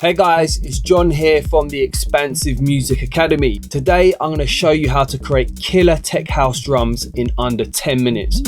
Hey guys, it's Jon here from the Expansive Music Academy. Today I'm going to show you how to create killer tech house drums in under 10 minutes.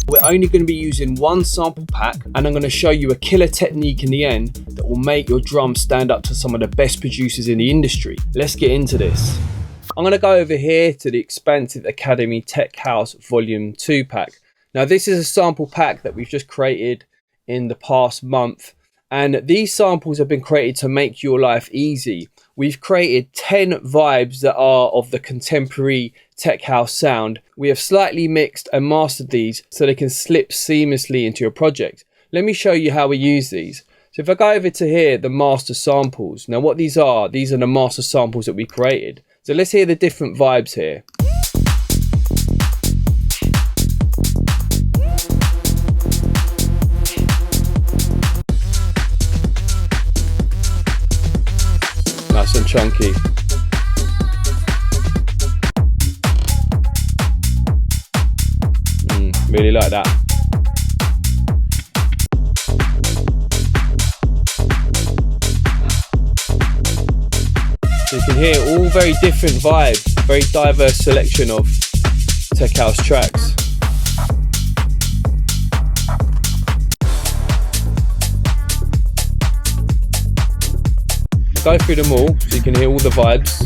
We're only going to be using one sample pack, and I'm going to show you a killer technique in the end that will make your drums stand up to some of the best producers in the industry. Let's get into this. I'm going to go over here to the Expansive Academy Tech House Volume 2 pack. Now this is a sample pack that we've just created in the past month, and these samples have been created to make your life easy. We've created 10 vibes that are of the contemporary tech house sound. We have slightly mixed and mastered these so they can slip seamlessly into your project. Let me show you how we use these. So if I go over to here, the master samples. Now what these are the master samples that we created. So let's hear the different vibes here. Nice and chunky. Really like that. So you can hear all very different vibes, very diverse selection of tech house tracks. Go through them all so you can hear all the vibes.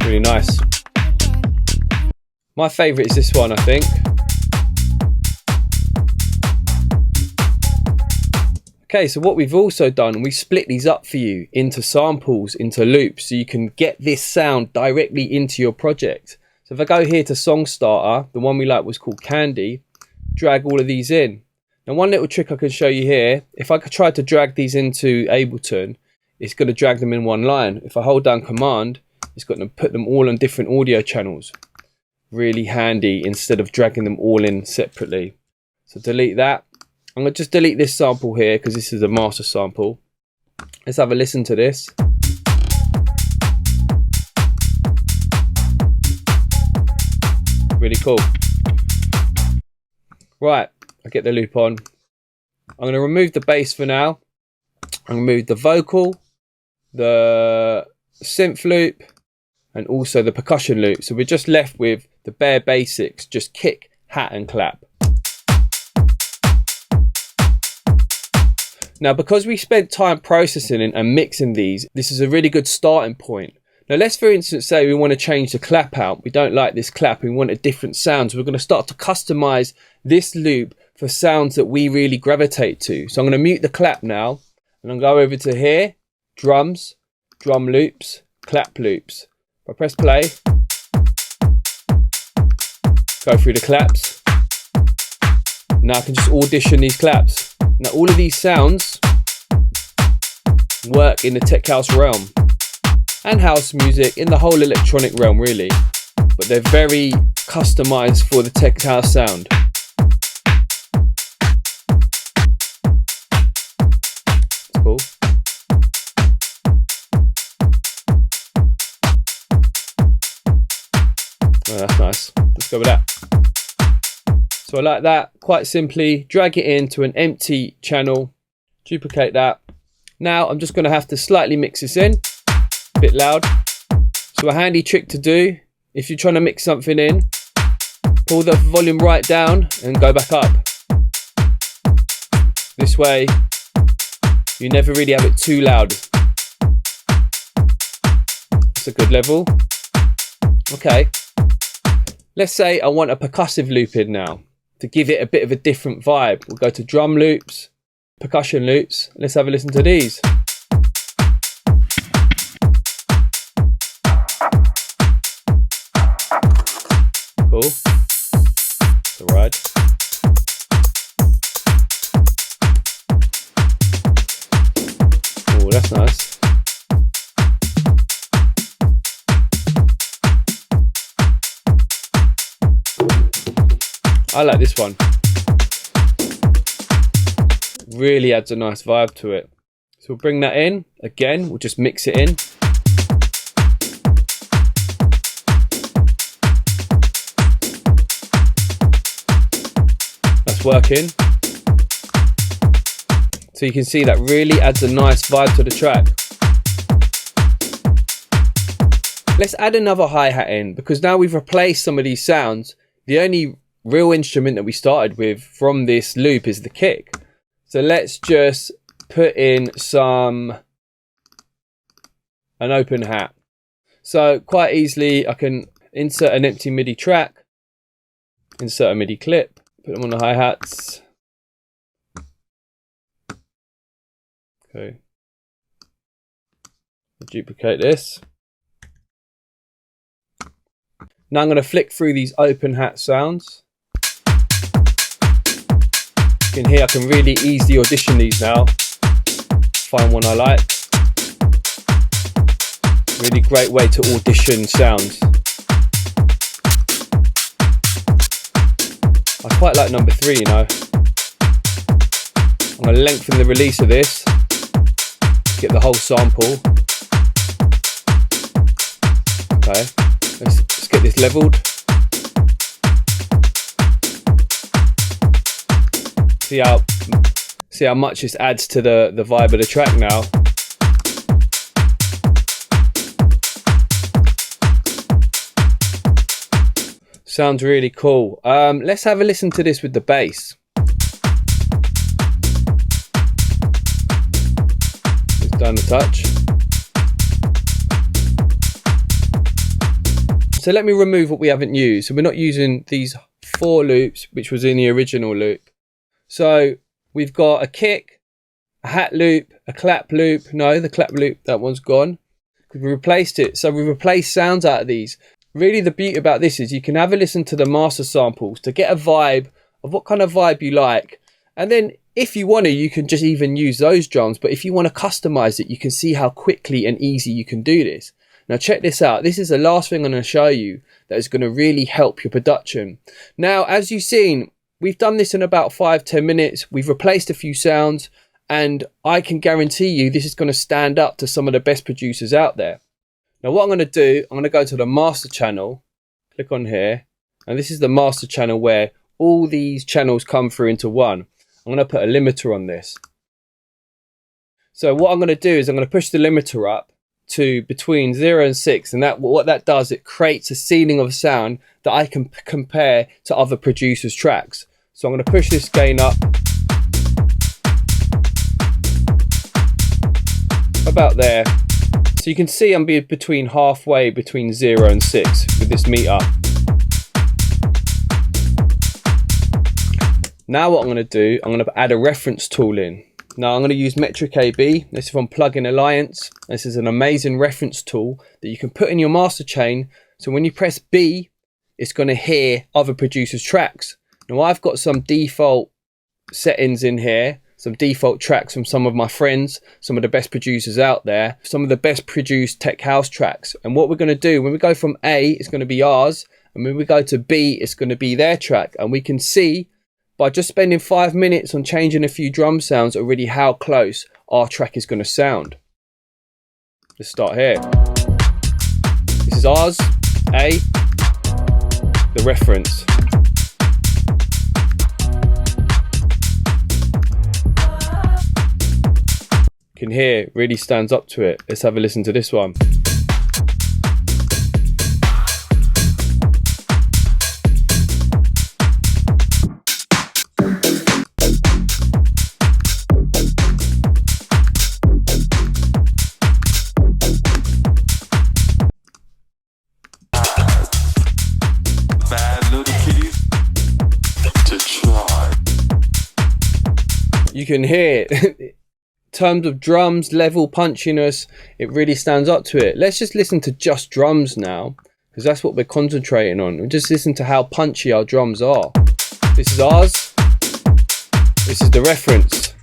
Really nice. My favourite is this one, I think. Okay, so what we've also done, we split these up for you into samples, into loops, so you can get this sound directly into your project. So if I go here to Song Starter, the one we like was called Candy, drag all of these in. Now one little trick I can show you here, if I could try to drag these into Ableton, it's going to drag them in one line. If I hold down Command, it's going to put them all on different audio channels. Really handy instead of dragging them all in separately. So delete that. I'm going to just delete this sample here because this is a master sample. Let's have a listen to this. Really cool. Right, I get the loop on. I'm going to remove the bass for now. I'm going to remove the vocal, the synth loop, and also the percussion loop. So we're just left with the bare basics, just kick, hat and clap. Now, because we spent time processing and mixing these, this is a really good starting point. Now, let's for instance say we want to change the clap out. We don't like this clap, we want a different sound. So we're going to start to customize this loop for sounds that we really gravitate to. So I'm going to mute the clap now, and I'll go over to here, drums, drum loops, clap loops. If I press play, go through the claps. Now I can just audition these claps. Now all of these sounds work in the tech house realm and house music, in the whole electronic realm really, but they're very customized for the tech house sound. That's cool. Oh, that's nice. Let's go with that. So I like that. Quite simply, drag it into an empty channel, duplicate that. Now I'm just going to have to slightly mix this in, a bit loud. So a handy trick to do, if you're trying to mix something in, pull the volume right down and go back up. This way, you never really have it too loud. That's a good level. Okay. Let's say I want a percussive loop in now to give it a bit of a different vibe. We'll go to drum loops, percussion loops. Let's have a listen to these. Cool. It's alright. Oh, that's nice. I like this one. Really adds a nice vibe to it. So we'll bring that in. Again, we'll just mix it in. That's working. So you can see that really adds a nice vibe to the track. Let's add another hi-hat in, because now we've replaced some of these sounds. The only real instrument that we started with from this loop is the kick. So let's just put in an open hat. So quite easily I can insert an empty MIDI track, insert a MIDI clip, put them on the hi-hats. Okay. Duplicate this. Now I'm going to flick through these open hat sounds. You can hear I can really easily audition these now. Find one I like. Really great way to audition sounds. I quite like number 3, you know. I'm going to lengthen the release of this. Get the whole sample. Okay. Let's get this leveled. See how much this adds to the vibe of the track now. Sounds really cool. Let's have a listen to this with the bass. Just down the touch. So let me remove what we haven't used. So we're not using these 4 loops, which was in the original loop. So we've got a kick, a hat loop, a clap loop. No, the clap loop, that one's gone. We replaced it. So we replaced sounds out of these. Really the beauty about this is you can have a listen to the master samples to get a vibe of what kind of vibe you like. And then if you want to, you can just even use those drums. But if you want to customize it, you can see how quickly and easy you can do this. Now check this out. This is the last thing I'm going to show you that is going to really help your production. Now, as you've seen, we've done this in about 5-10 minutes. We've replaced a few sounds, and I can guarantee you this is going to stand up to some of the best producers out there. Now what I'm going to do, I'm going to go to the master channel, click on here, and this is the master channel where all these channels come through into one. I'm going to put a limiter on this. So what I'm going to do is I'm going to push the limiter up to between 0 and 6, and what that does, it creates a ceiling of sound that I can compare to other producers' tracks. So I'm going to push this gain up about there. So you can see I'm between halfway between 0 and 6 with this meter. Now what I'm going to do, I'm going to add a reference tool in. Now I'm going to use Metric AB. This is from Plugin Alliance. This is an amazing reference tool that you can put in your master chain. So when you press B, it's going to hear other producers' tracks. Now I've got some default settings in here, some default tracks from some of my friends, some of the best producers out there, some of the best produced tech house tracks. And what we're going to do, when we go from A, it's going to be ours. And when we go to B, it's going to be their track. And we can see by just spending 5 minutes on changing a few drum sounds already how close our track is going to sound. Let's start here. This is ours, A, the reference. You can hear it really stands up to it. Let's have a listen to this one. You can hear it. In terms of drums, level, punchiness, it really stands up to it. Let's just listen to just drums now, because that's what we're concentrating on. We'll just listen to how punchy our drums are. This is ours. This is the reference.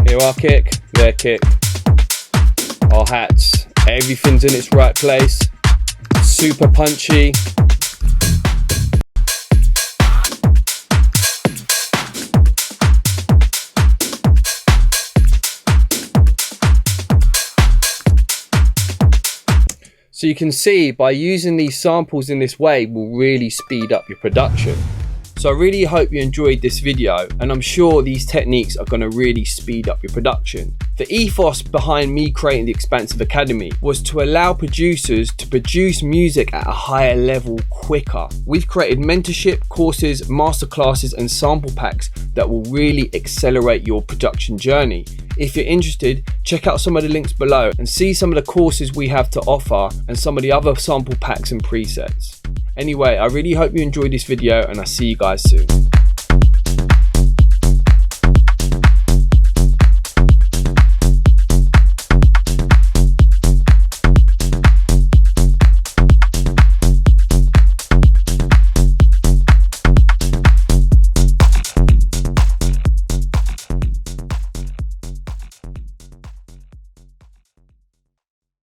Here our kick, their kick, our hats. Everything's in its right place. Super punchy. So you can see by using these samples in this way will really speed up your production. So I really hope you enjoyed this video, and I'm sure these techniques are going to really speed up your production. The ethos behind me creating the Expansive Academy was to allow producers to produce music at a higher level quicker. We've created mentorship, courses, masterclasses and sample packs that will really accelerate your production journey. If you're interested, check out some of the links below and see some of the courses we have to offer and some of the other sample packs and presets. Anyway, I really hope you enjoyed this video, and I'll see you guys soon.